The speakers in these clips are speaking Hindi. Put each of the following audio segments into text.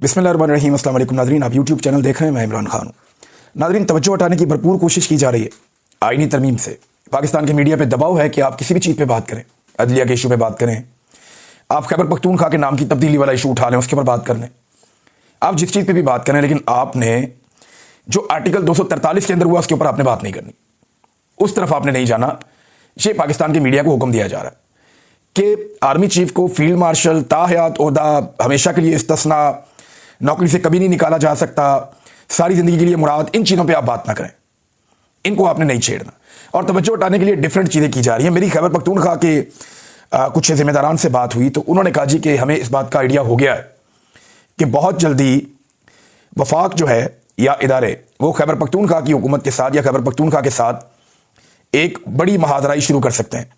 बिस्मिल्लाहिर्रहमानिर्रहीम। अस्सलाम वालेकुम नाज़रीन, आप यूट्यूब चैनल देख रहे हैं, मैं इमरान खान हूँ। नाज़रीन, तवज्जो हटाने की भरपूर कोशिश की जा रही है आईनी तरमीम से। पाकिस्तान के मीडिया पे दबाव है कि आप किसी भी चीज़ पे बात करें, अदलिया के इशू पे बात करें, आप खैबर पख्तूनख्वा के नाम की तब्दीली वाला इशू उठा लें, उसके ऊपर बात कर लें, आप जिस चीज़ पर भी बात करें, लेकिन आपने जो आर्टिकल 243 के अंदर हुआ उसके ऊपर आपने बात नहीं करनी, उस तरफ आपने नहीं जाना। ये पाकिस्तान के मीडिया को हुक्म दिया जा रहा है कि आर्मी चीफ को फील्ड मार्शल ताहयात ओहदा हमेशा के लिए इस्तिस्ना, नौकरी से कभी नहीं निकाला जा सकता, सारी जिंदगी के लिए मुराद, इन चीज़ों पे आप बात ना करें, इनको आपने नहीं छेड़ना। और तवज्जो हटाने के लिए डिफरेंट चीज़ें की जा रही हैं। मेरी खैबर पख्तूनख्वा के कुछ जिम्मेदारान से बात हुई तो उन्होंने कहा जी कि हमें इस बात का आइडिया हो गया है कि बहुत जल्दी वफाक जो है या इदारे वो खैबर पख्तूनख्वा की हुकूमत के साथ या खैबर पख्तूनख्वा के साथ एक बड़ी महाजराई शुरू कर सकते हैं।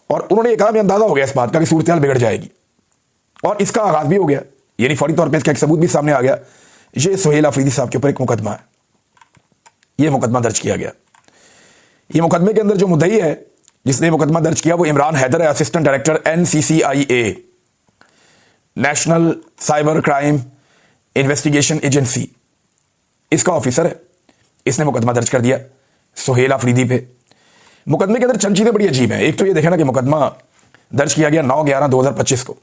और उन्होंने ये कहा, हमें अंदाजा हो गया इस बात का कि सूरत हाल बिगड़ जाएगी, और इसका आगाज भी हो गया, यानी फौरी तौर पे इसका एक सबूत भी सामने आ गया। ये सुहेल अफरीदी साहब के ऊपर एक मुकदमा है, ये मुकदमा दर्ज किया गया। ये मुकदमे के अंदर जो मुद्दई है जिसने मुकदमा दर्ज किया वो इमरान हैदर है, assistant director NCCIA, national cyber crime investigation agency, इसका ऑफिसर है। इसने मुकदमा दर्ज कर दिया सुहेल अफरीदी पे। मुकदमे के अंदर चंद चीजें बड़ी अजीब हैं। एक तो ये देखें ना कि मुकदमा दर्ज किया गया 9/11/2025 को,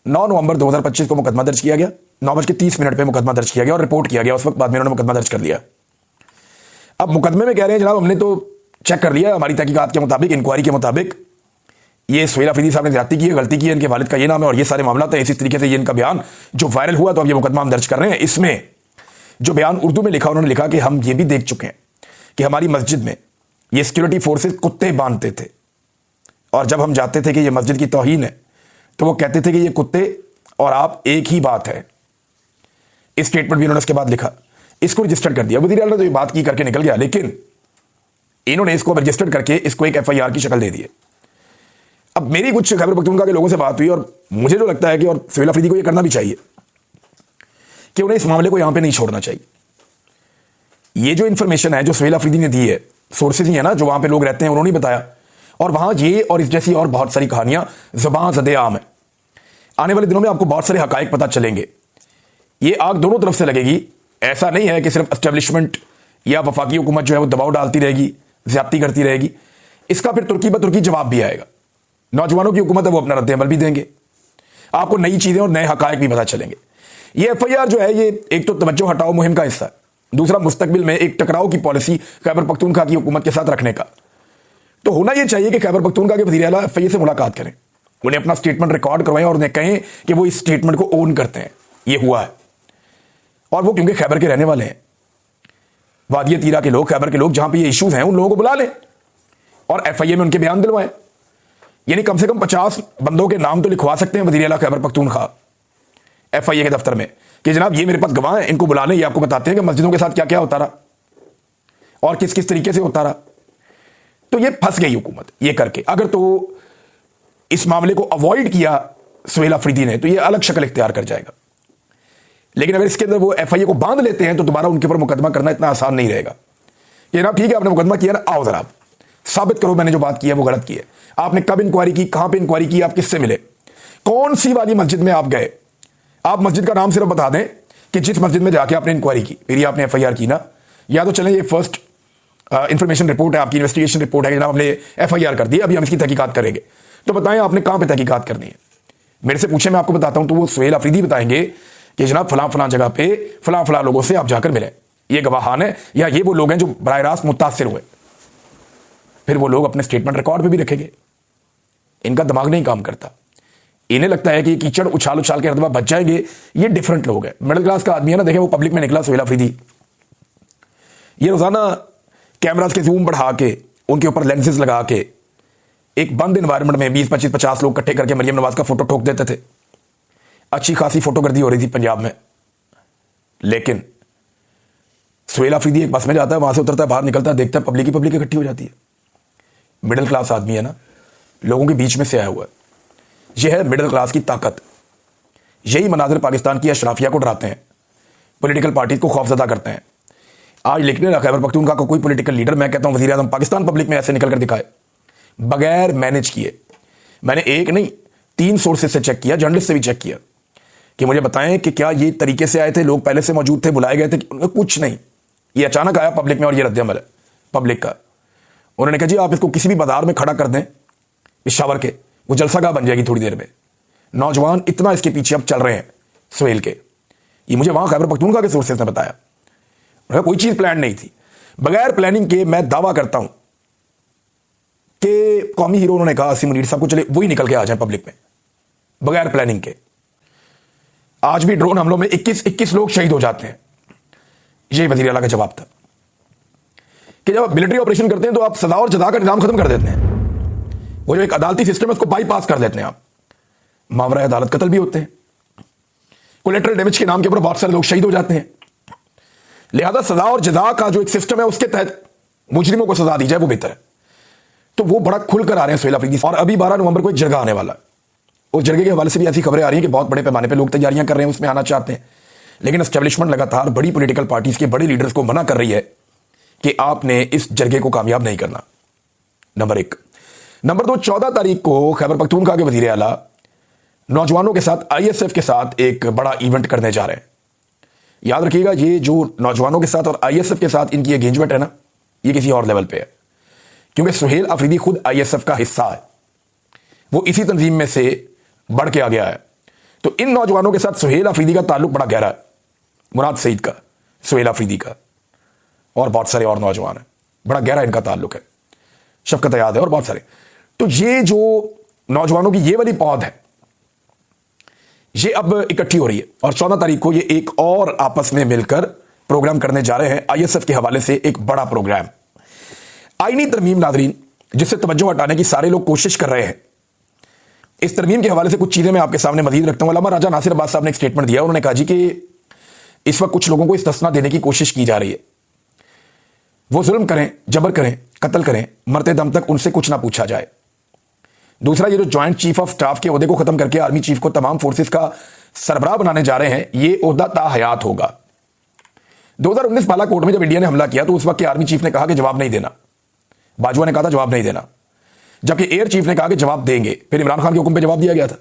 9 नवंबर 2025 को मुकदमा दर्ज किया गया, 9:30 पे मुकदमा दर्ज किया गया और रिपोर्ट किया गया। उस वक्त बाद में उन्होंने मुकदमा दर्ज कर लिया। अब मुकदमे में कह रहे हैं जनाब हमने तो चेक कर लिया, हमारी तहकीकात के मुताबिक, इंक्वायरी के मुताबिक ये सुहेल अफरीदी साहब ने ज्यादती की है, गलती की है, इनके वालिद का ये नाम है और ये सारे मामला है। इसी तरीके से ये इनका बयान जो वायरल हुआ तो अब ये मुकदमा हम दर्ज कर रहे हैं। इसमें जो बयान उर्दू में लिखा, उन्होंने लिखा कि हम ये भी देख चुके हैं कि हमारी मस्जिद में ये सिक्योरिटी फोर्सेस कुत्ते बांधते थे, और जब हम जाते थे कि ये मस्जिद की तौहीन है तो वो कहते थे कि ये कुत्ते और आप एक ही बात है। इस स्टेटमेंट भी उन्होंने उसके बाद लिखा, इसको रजिस्टर्ड कर दिया। वज़ीर आला ने तो ये बात की करके निकल गया, लेकिन इन्होंने इसको रजिस्टर्ड करके इसको एक FIR की शक्ल दे दी है। अब मेरी कुछ खैबर पख्तूनख्वा के लोगों से बात हुई और मुझे जो लगता है कि, और सुहेल अफरीदी को ये करना भी चाहिए कि उन्हें इस मामले को यहां पे नहीं छोड़ना चाहिए। ये जो इंफॉर्मेशन है जो सुहेल अफरीदी ने दी है, सोर्सेज ही है ना जो वहां पे लोग रहते हैं, उन्होंने बताया, और वहां ये और इस जैसी और बहुत सारी कहानियां ज़बां ज़दे आम है। आने वाले दिनों में आपको बहुत सारे हकायक पता चलेंगे। ये आग दोनों तरफ से लगेगी। ऐसा नहीं है कि सिर्फ एस्टेब्लिशमेंट या वफाकी हुकूमत जो है वो दबाव डालती रहेगी, ज्यादती करती रहेगी। इसका फिर तुर्की ब तुर्की जवाब भी आएगा। नौजवानों की हुकूमत है, वो अपना रद्द अमल भी देंगे, आपको नई चीजें और नए हकायक भी पता चलेंगे। ये FIR जो है ये एक तो तवज्जो हटाओ मुहिम का हिस्सा है, दूसरा मुस्तकबिल में एक टकराव की पॉलिसी खैबर पख्तूनख्वा की हुकूमत के साथ रखने का। तो होना यह चाहिए कि खैबर पख्तूनख्वा के वज़ीर आला FIA से मुलाकात करें, उन्हें अपना स्टेटमेंट रिकॉर्ड करवाएं और उन्हें कहें कि वो इस स्टेटमेंट को ओन करते हैं, ये हुआ है। और वो क्योंकि खैबर के रहने वाले हैं, वादिया तीरा के लोग, खैबर के लोग, जहां पे ये इश्यूज हैं उन लोगों को बुला लें और FIA में उनके बयान दिलवाएं। यानी कम से कम 50 बंदों के नाम तो लिखवा सकते हैं वज़ीर आला खैबर पख्तूनख्वा FIA के दफ्तर में कि जनाब ये मेरे पास गवाह हैं, इनको बुला लें, ये आपको बताते हैं कि मस्जिदों के साथ क्या क्या होता रहा और किस किस तरीके से होता रहा। तो ये फंस गई हुकूमत ये करके। अगर तो इस मामले को अवॉइड किया सुहेल अफरीदी ने तो ये अलग शक्ल इख्तियार कर जाएगा, लेकिन अगर इसके अंदर वो FIA को बांध लेते हैं तो दोबारा उनके ऊपर मुकदमा करना इतना आसान नहीं रहेगा। ये ना ठीक है, आपने मुकदमा किया ना, आओ जरा साबित करो मैंने जो बात की है वो गलत की है। आपने कब इंक्वायरी की, कहां पे इंक्वायरी की, आप किससे मिले, कौन सी वाली मस्जिद में आप गए, आप मस्जिद का नाम सिर्फ बता दें कि जिस मस्जिद में जाके आपने इंक्वायरी की, फिर आपने FIR की ना। या तो चलें ये फर्स्ट इंफॉर्मेशन रिपोर्ट है, आपकी इन्वेस्टिगेशन रिपोर्ट है, जनाब हमने FIR कर दी, अभी हम इसकी तहकीकात करेंगे। तो बताएं आपने कहां पे तहकीकात करनी है, मेरे से पूछे, मैं आपको बताता हूं। तो वो सुहेल अफरीदी बताएंगे कि जनाब फलां फलां जगह पे फलां फलां लोगों से आप जाकर मिले, ये गवाहान है या ये वो लोग हैं जो बराह रास्त मुतासिर हुए। फिर वो लोग अपने स्टेटमेंट रिकॉर्ड पे भी रखेंगे। इनका दिमाग नहीं काम करता, इन्हें लगता है कि कीचड़ उछाल उछाल के रतबा बच जाएंगे। ये डिफरेंट लोग हैं, मिडिल क्लास का आदमी है ना। देखें वो पब्लिक में निकला सुहेल अफरीदी, ये रोजाना कैमरास के जूम बढ़ा के उनके ऊपर लेंसेज लगा के एक बंद एनवायरनमेंट में 20, 25, 50 लोग इकट्ठे करके मरियम नवाज का फोटो ठोक देते थे। अच्छी खासी फोटोग्राफी हो रही थी पंजाब में। लेकिन सुहेल अफरीदी एक बस में जाता है, वहां से उतरता है, बाहर निकलता है, देखता है पब्लिक ही पब्लिक इकट्ठी हो जाती है। मिडिल क्लास आदमी है ना, लोगों के बीच में से आया हुआ है। यह है मिडिल क्लास की ताकत। यही मनाजिर पाकिस्तान की अशराफिया को डराते हैं, पॉलिटिकल पार्टी को खौफजदा करते हैं। आज लिखने खैबर पख्तूनख्वा का कोई पॉलिटिकल लीडर, मैं कहता हूं वज़ीर आज़म पाकिस्तान पब्लिक में ऐसे निकल कर दिखाए बगैर मैनेज किए। मैंने एक नहीं 3 सोर्सेज से चेक किया, जर्नलिस्ट से भी चेक किया कि मुझे बताएं कि क्या ये तरीके से आए थे, लोग पहले से मौजूद थे, बुलाए गए थे? कुछ नहीं, ये अचानक आया पब्लिक में और ये रद्द-ए-अमल है पब्लिक का। उन्होंने कहा जी आप इसको किसी भी बाजार में खड़ा कर दें पेशावर के, वो जलसागाह बन जाएगी थोड़ी देर में। नौजवान इतना इसके पीछे अब चल रहे हैं सुहेल के। ये मुझे वहां खैबर पख्तूनख्वा के सोर्सेज ने बताया। कोई चीज प्लान नहीं थी, बगैर प्लानिंग के मैं दावा करता हूं कि कौमी हीरो उन्होंने कहा आसिम मुनीर साहब को, चले वही निकल के आ जाए पब्लिक में बगैर प्लानिंग के। आज भी ड्रोन हमलों में 21 लोग शहीद हो जाते हैं। यही वजीर आला का जवाब था कि जब आप मिलिट्री ऑपरेशन करते हैं तो आप सजा और जदा का निजाम खत्म कर देते हैं। वो जो एक अदालती सिस्टम है उसको बाईपास कर देते हैं आप। मावरा अदालत कत्ल भी होते हैं, कोलेटरल डैमेज के नाम के ऊपर बहुत सारे लोग शहीद हो जाते हैं। लिहाजा सजा और जदा का जो एक सिस्टम है उसके तहत मुजरिमों को सजा दी जाए वो बेहतर है। तो वो बड़ा खुलकर आ रहे हैं सुहेल अफरीदी। और अभी 12 नवंबर को एक जरगा आने वाला है, उस जरगे के हवाले से भी ऐसी खबरें आ रही हैं कि बहुत बड़े पैमाने पर लोग तैयारियां कर रहे हैं, उसमें आना चाहते हैं। लेकिन एस्टेब्लिशमेंट लगातार बड़ी पॉलिटिकल पार्टीज के बड़े लीडर्स को मना कर रही है कि आपने इस जरगे को कामयाब नहीं करना। नंबर 1। नंबर 2, 14 तारीख को खैबर पख्तूनख्वा के वजीर आला नौजवानों के साथ आईएसएफ के साथ एक बड़ा इवेंट करने जा रहे हैं। याद रखिएगा, ये जो नौजवानों के साथ और आईएसएफ के साथ इनकी एंगेजमेंट है ना, ये किसी और लेवल पे है, क्योंकि सुहेल अफरीदी खुद आईएसएफ का हिस्सा है। वो इसी तंजीम में से बढ़ के आ गया है। तो इन नौजवानों के साथ सुहेल अफरीदी का ताल्लुक बड़ा गहरा है। मुराद सईद का, सुहेल अफरीदी का और बहुत सारे और नौजवान हैं, बड़ा गहरा इनका ताल्लुक है। शफकत याद है और बहुत सारे। तो ये जो नौजवानों की ये वाली पौध है, ये अब इकट्ठी हो रही है और 14 तारीख को ये एक और आपस में मिलकर प्रोग्राम करने जा रहे हैं आईएसएफ के हवाले से, एक बड़ा प्रोग्राम। आईनी तरमीम नाजरीन, जिससे तवज्जो हटाने की सारे लोग कोशिश कर रहे हैं। इस तरमीम के हवाले से कुछ चीजें मैं आपके सामने मजीद रखता हूं। अल्लामा राजा नासिर अब्बास साहब ने एक स्टेटमेंट दिया। उन्होंने कहा जी कि इस वक्त कुछ लोगों को इस्तिस्ना देने की कोशिश की जा रही है, वो जुल्म करें, जबर करें, कत्ल करें, मरते दम तक उनसे कुछ ना पूछा जाए। दूसरा, ये जो ज्वाइंट चीफ ऑफ स्टाफ के ओहदे को खत्म करके आर्मी चीफ को तमाम फोर्सेस का सरबराह बनाने जा रहे हैं, ये ओहदा ताहयात होगा। 2019 बालाकोट में जब इंडिया ने हमला किया तो उस वक्त के आर्मी चीफ ने कहा कि जवाब नहीं देना, बाजवा ने कहा था जवाब नहीं देना, जबकि एयर चीफ ने कहा कि जवाब देंगे। फिर इमरान खान के हुक्म पे जवाब दिया गया था।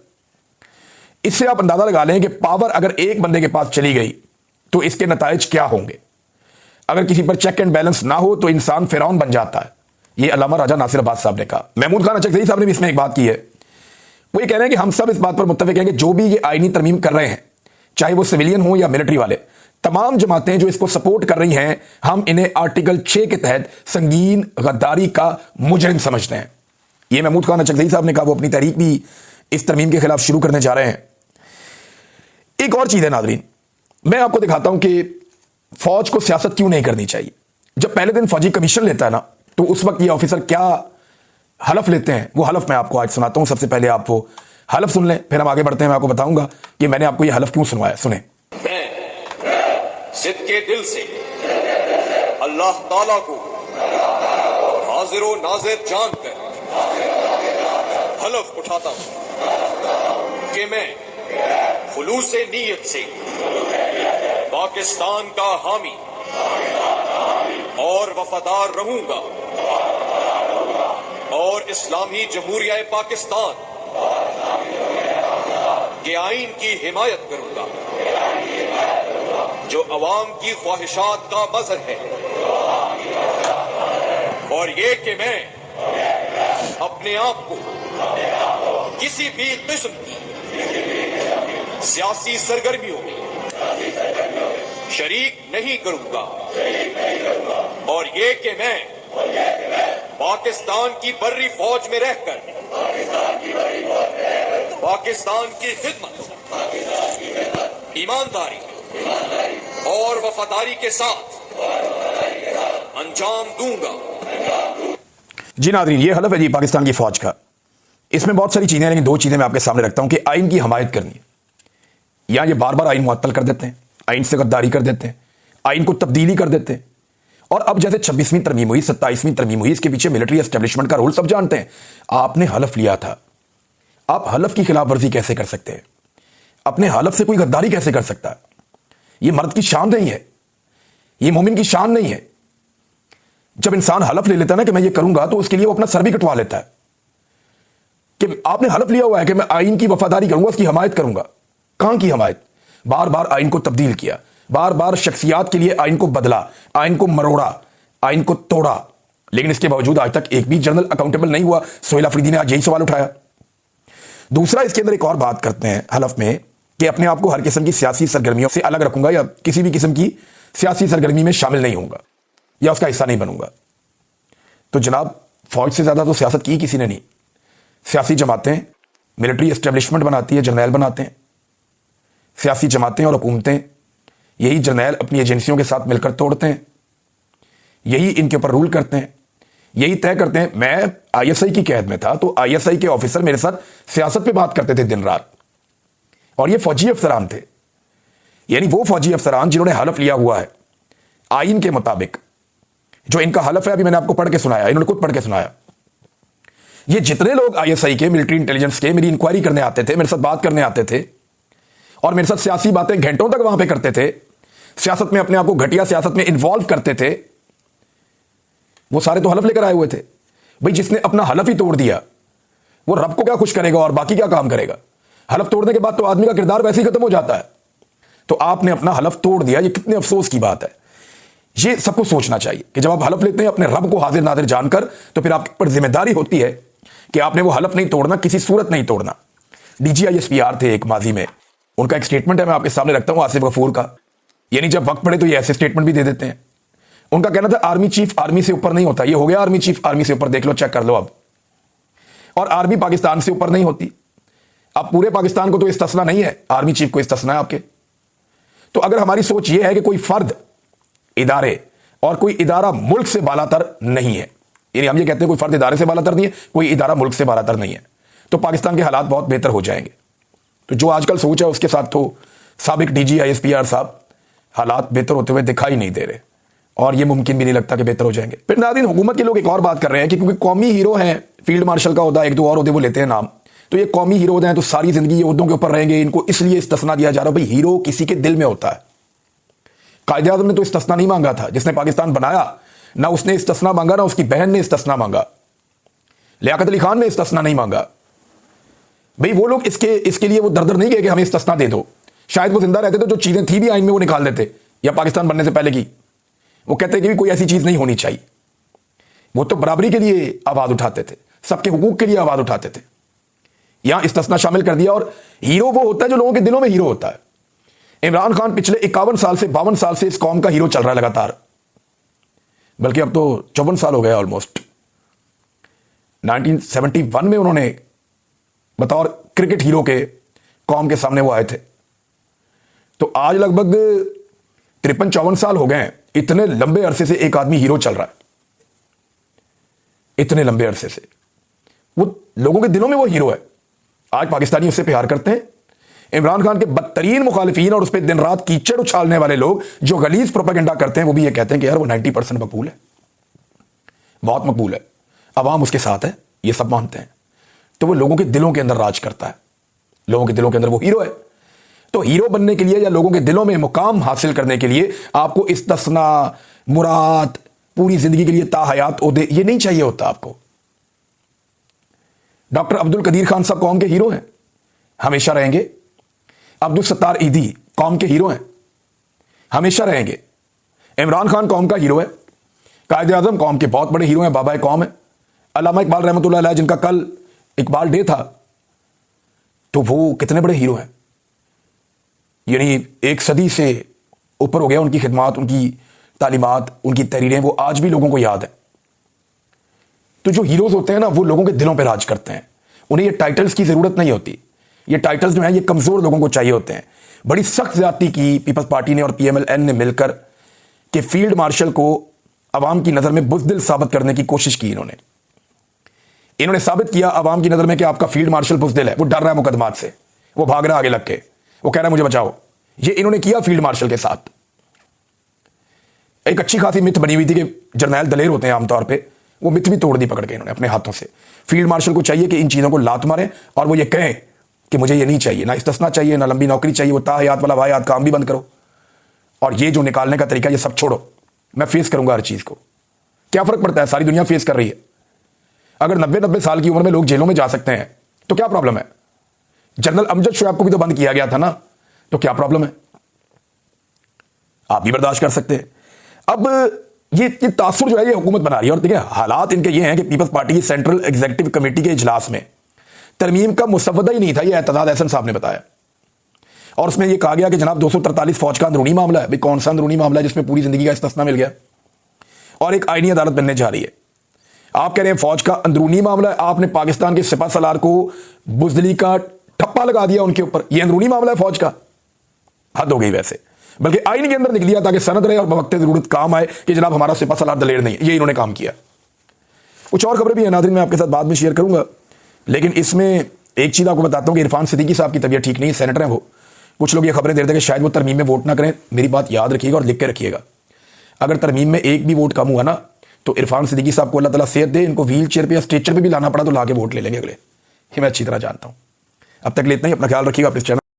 इससे आप अंदाजा लगा लें कि पावर अगर एक बंदे के पास चली गई तो इसके नताइज क्या होंगे। अगर किसी पर चेक एंड बैलेंस ना हो तो इंसान फिरौन बन जाता है। यह अल्लामा राजा नासिर अब्बास साहब ने कहा। महमूद खान अचकज़ई साहब ने भी इसमें एक बात की है। वो ये कह रहे हैं कि हम सब इस बात पर मुत्तफिक हैं कि जो भी ये आईनी तरमीम कर रहे हैं, चाहे वो सिविलियन हो या मिलिट्री वाले, तमाम जमातें जो इसको सपोर्ट कर रही हैं, हम इन्हें आर्टिकल 6 के तहत संगीन गद्दारी का मुजरिम समझते हैं। ये महमूद खान अचकज़ई साहब ने कहा। वो अपनी तहरीक भी इस तरमीम के खिलाफ शुरू करने जा रहे हैं। एक और चीज है नाजरीन, मैं आपको दिखाता हूं कि फौज को सियासत क्यों नहीं करनी चाहिए। जब पहले दिन फौजी कमीशन लेता है ना, तो उस वक्त ये ऑफिसर क्या हलफ लेते हैं, वो हलफ मैं आपको आज सुनाता हूं। सबसे पहले आप वो हलफ सुन लें, फिर हम आगे बढ़ते हैं। मैं आपको बताऊंगा कि मैंने आपको ये हलफ क्यों सुनवाया। सुने। मैं सिद्के दिल से अल्लाह ताला को हाजिर व नाजिर जानकर हलफ उठाता हूं कि मैं खुलूस नीयत से पाकिस्तान का हामी और वफादार रहूंगा और इस्लामी जमहूरिया पाकिस्तान के आइन की हिमायत करूंगा, जो अवाम की ख्वाहिशात का मजहर है, और ये कि मैं अपने आप को किसी भी किस्म की सियासी सरगर्मियों में शरीक नहीं करूंगा, और ये कि मैं पाकिस्तान की बर्री फौज में रहकर पाकिस्तान की खिदमत ईमानदारी और वफादारी के साथ अंजाम दूंगा। जी नाज़रीन, ये हलफ है जी पाकिस्तान की फौज का। इसमें बहुत सारी चीजें हैं, लेकिन दो चीजें मैं आपके सामने रखता हूं कि आइन की हमायत करनी है। यहां ये बार बार आइन मुअत्तल कर देते हैं, आइन से गद्दारी कर देते हैं, आइन को तब्दीली कर देते हैं। और अब जैसे 26वीं तरमीम हुई, 27वीं तरमीम हुई, इसके पीछे मिलिट्री एस्टेब्लिशमेंट का रोल सब जानते हैं। आपने हलफ लिया था, आप हलफ की खिलाफ वर्जी कैसे कर सकते हैं? अपने हलफ से कोई गद्दारी कैसे कर सकता है? यह मर्द की शान नहीं है, यह मोमिन की शान नहीं है। जब इंसान हलफ ले लेता है ना कि मैं ये करूंगा, तो उसके लिए वो अपना सर भी कटवा लेता है कि आपने हलफ लिया हुआ है कि मैं आइन की वफादारी करूंगा, उसकी हमायत करूंगा। कहां की हमायत? बार बार आइन को तब्दील किया, बार बार शख्सियात के लिए आइन को बदला, आइन को मरोड़ा, आइन को तोड़ा, लेकिन इसके बावजूद आज तक एक भी जनरल अकाउंटेबल नहीं हुआ। सोहेल अफरीदी ने आज यही सवाल उठाया। दूसरा, इसके अंदर एक और बात करते हैं हलफ में कि अपने आप को हर किस्म की सियासी सरगर्मियों से अलग रखूंगा या किसी भी किस्म की सियासी सरगर्मी में शामिल नहीं होऊंगा या उसका हिस्सा नहीं बनूंगा। तो जनाब, फौज से ज्यादा तो सियासत की किसी ने नहीं। सियासी जमातें मिलिट्री एस्टेब्लिशमेंट बनाती है, जर्नैल बनाते हैं। सियासी जमातें और हुकूमतें यही जर्नैल अपनी एजेंसियों के साथ मिलकर तोड़ते हैं, यही इनके ऊपर रूल करते हैं, यही तय करते हैं। मैं आईएसआई की कैद में था तो आईएसआई के ऑफिसर मेरे साथ सियासत पे बात करते थे दिन रात, और ये फौजी अफसरान थे, यानी वो फौजी अफसरान जिन्होंने हलफ लिया हुआ है आइन के मुताबिक। जो इनका हलफ है अभी मैंने आपको पढ़ के सुनाया, इन्होंने खुद पढ़ के सुनाया। ये जितने लोग आईएसआई के, मिलिट्री इंटेलिजेंस के मेरी इंक्वायरी करने आते थे, मेरे साथ बात करने आते थे और मेरे साथ सियासी बातें घंटों तक वहां पे करते थे, सियासत में अपने आप को घटिया सियासत में इन्वॉल्व करते थे, वो सारे तो हलफ लेकर आए हुए थे। भाई, जिसने अपना हलफ ही तोड़ दिया वो रब को क्या खुश करेगा और बाकी क्या काम करेगा? हलफ तोड़ने के बाद तो आदमी का किरदार वैसे ही खत्म हो जाता है। तो आपने अपना हलफ तोड़ दिया, ये कितने अफसोस की बात है। ये सबको सोचना चाहिए कि जब आप हलफ लेते हैं अपने रब को हाजिर नाजिर जानकर, तो फिर आपके ऊपर जिम्मेदारी होती है कि आपने वो हलफ नहीं तोड़ना, किसी सूरत नहीं तोड़ना। डीजीआईएसपीआर थे एक माजी में, उनका एक स्टेटमेंट है, मैं आपके सामने रखता हूं, आसिफ गफूर का। यानी जब वक्त पड़े तो ये ऐसे स्टेटमेंट भी दे देते हैं। उनका कहना था आर्मी चीफ आर्मी से ऊपर नहीं होता। ये हो गया आर्मी चीफ आर्मी से ऊपर, देख लो, चेक कर लो अब। और आर्मी पाकिस्तान से ऊपर नहीं होती। अब पूरे पाकिस्तान को तो इस्तिस्ना नहीं है, आर्मी चीफ को इस्तिस्ना है आपके। तो अगर हमारी सोच ये है कि कोई फर्द, इदारे और कोई इदारा मुल्क से बालातर नहीं है, यानी हम ये कहते हैं कोई फर्द इदारे से बालातर नहीं है, कोई इदारा मुल्क से बालातर नहीं है, तो पाकिस्तान के हालात बहुत बेहतर हो जाएंगे। तो जो आजकल सोच है उसके साथ तो साबिक डीजीआईएसपीआर साहब हालात बेहतर होते हुए दिखाई नहीं दे रहे, और ये मुमकिन भी नहीं लगता कि बेहतर हो जाएंगे। फिर नाज़रीन, हुकूमत के लोग एक और बात कर रहे हैं कि क्योंकि कौमी हीरो हैं, फील्ड मार्शल का ओहदा, एक दो और ओहदे वो लेते हैं नाम, तो ये कौमी हीरो हैं तो सारी जिंदगी ये ओहदों के ऊपर रहेंगे, इनको इसलिए इस्तिस्ना दिया जा रहा है। भाई, हीरो किसी के दिल में होता है। कायदे आज़म ने तो इस्तिस्ना नहीं मांगा था, जिसने पाकिस्तान बनाया, ना उसने इस्तिस्ना मांगा, ना उसकी बहन ने इस्तिस्ना मांगा, लियाकत अली खान ने इस्तिस्ना नहीं मांगा। भाई, वो लोग इसके लिए वो दर नहीं गए कि हमें इस्तिस्ना दे दो। शायद वो जिंदा रहते तो जो चीजें थी भी आइन में वो निकाल देते, या पाकिस्तान बनने से पहले की। वो कहते कि कोई ऐसी चीज नहीं होनी चाहिए। वो तो बराबरी के लिए आवाज उठाते थे, सबके हुकूक के लिए आवाज उठाते थे। यहां इस्तिस्ना शामिल कर दिया, और हीरो वो होता है जो लोगों के दिलों में हीरो होता है। इमरान खान पिछले 51 साल से 52 साल से इस कौम का हीरो चल रहा है लगातार, बल्कि अब तो 54 साल हो गया ऑलमोस्ट। 1971 में उन्होंने बतौर क्रिकेट हीरो के कौम के सामने वो आए थे। तो आज लगभग 53-54 साल हो गए हैं। इतने लंबे अरसे से एक आदमी हीरो चल रहा है, इतने लंबे अरसे से वो लोगों के दिलों में वो हीरो है। आज पाकिस्तानी उससे प्यार करते हैं। इमरान खान के बदतरीन मुखालिफिन और उस पर दिन रात कीचड़ उछालने वाले लोग जो गलीज प्रोपेगेंडा करते हैं, वो भी ये कहते हैं कि यार वो 90% मकबूल है, बहुत मकबूल है, अवाम उसके साथ है, ये सब मानते हैं। तो वो लोगों के दिलों के अंदर राज करता है, लोगों के दिलों के अंदर वो हीरो है। तो हीरो बनने के लिए या लोगों के दिलों में मुकाम हासिल करने के लिए आपको इस्तिस्ना, मुराद, पूरी जिंदगी के लिए ताहयात ओहदे, ये नहीं चाहिए होता आपको। डॉक्टर अब्दुल कदीर खान साहब कौम के हीरो हैं, हमेशा रहेंगे। अब्दुल सत्तार ईदी कौम के हीरो हैं, हमेशा रहेंगे। इमरान खान कौम का हीरो है। कायदे आज़म कौम के बहुत बड़े हीरो हैं, बाबा कौम है। अल्लामा इकबाल रहमतुल्लाह अलैह, जिनका कल इकबाल डे था, तो वो कितने बड़े हीरो हैं। यानी एक सदी से ऊपर हो गया उनकी खिदमात, उनकी तालीमात, उनकी तहरीरें, वो आज भी लोगों को याद है। तो जो हीरोज होते हैं ना, वो लोगों के दिलों पे राज करते हैं। उन्हें ये टाइटल्स की जरूरत नहीं होती। ये टाइटल्स जो हैं ये कमजोर लोगों को चाहिए होते हैं। बड़ी सख्त ज्यादती की पीपल्स पार्टी ने और पीएमएलएन ने मिलकर कि फील्ड मार्शल को अवाम की नजर में बुज़दिल साबित करने की कोशिश की। इन्होंने साबित किया अवाम की नजर में कि आपका फील्ड मार्शल बुज़दिल है, वो डर रहा है मुकदमात से, वो भाग रहा है आगे लग के, वो कह रहा है मुझे बचाओ। ये इन्होंने किया फील्ड मार्शल के साथ। एक अच्छी खासी मिथ बनी हुई थी कि जर्नैल दलेर होते हैं आमतौर पे, वो मिथ भी तोड़ दी पकड़ के इन्होंने अपने हाथों से। फील्ड मार्शल को चाहिए कि इन चीजों को लात मारें और वो ये कहें कि मुझे ये नहीं चाहिए, ना इस्तिस्ना चाहिए, ना लंबी नौकरी चाहिए, वो ताहयात वाला वाहियात काम भी बंद करो, और ये जो निकालने का तरीका ये सब छोड़ो, मैं फेस करूंगा हर चीज को। क्या फर्क पड़ता है, सारी दुनिया फेस कर रही है। अगर 90-90 साल की उम्र में लोग जेलों में जा सकते हैं तो क्या प्रॉब्लम है। जनरल अमजद शोएब को भी तो बंद किया गया था ना, तो क्या प्रॉब्लम है, आप भी बर्दाश्त कर सकते हैं। अब ये तासुर जो है ये हुकूमत बना रही है। और देखिए हालात इनके ये हैं कि पीपल्स पार्टी की सेंट्रल एग्जीक्यूटिव कमेटी के इजलास में तरमीम का मुसव्वदा ही नहीं था, ये एतजाज अहसन साहब ने बताया। और उसमें ये कहा गया कि जनाब 243 फौज का अंदरूनी मामला है। भाई कौन सा अंदरूनी मामला है जिसमें पूरी जिंदगी का इस्तिस्ना मिल गया और एक आईनी अदालत बनने जा रही है। आप कह रहे हैं फौज का अंदरूनी मामला है, आपने पाकिस्तान के सिपा सलार को बुजदली का ठप्पा लगा दिया उनके ऊपर, ये अंदरूनी मामला है फौज का। हद हो गई वैसे, बल्कि आईन के अंदर निकल दिया ताकि सनद रहे और वक्त जरूरत काम आए कि जनाब हमारा सिपा सलार दलेर नहीं है। ये इन्होंने काम किया। कुछ और खबरें भी है नाज़रीन, मैं आपके साथ बाद में शेयर करूंगा, लेकिन इसमें एक चीज आपको बताता हूं कि इरफान सिद्दीकी साहब की तबीयत ठीक नहीं है, सेनेटर हैं वो। कुछ लोग ये खबरें दे रहे थे कि शायद वो तरमीम में वोट ना करें। मेरी बात याद रखिएगा और लिख के रखिएगा, अगर तरमीम में एक भी वोट कम हुआ ना तो इरफान सिद्दीकी साहब को अल्लाह ताला सेहत दे, इनको व्हील चेयर पे या स्ट्रेचर पे भी लाना पड़ा तो लाके वोट ले लेंगे अगले। ये मैं अच्छी तरह जानता हूं। अब तक ले इतना ही, अपना ख्याल रखिएगा। अपने चैनल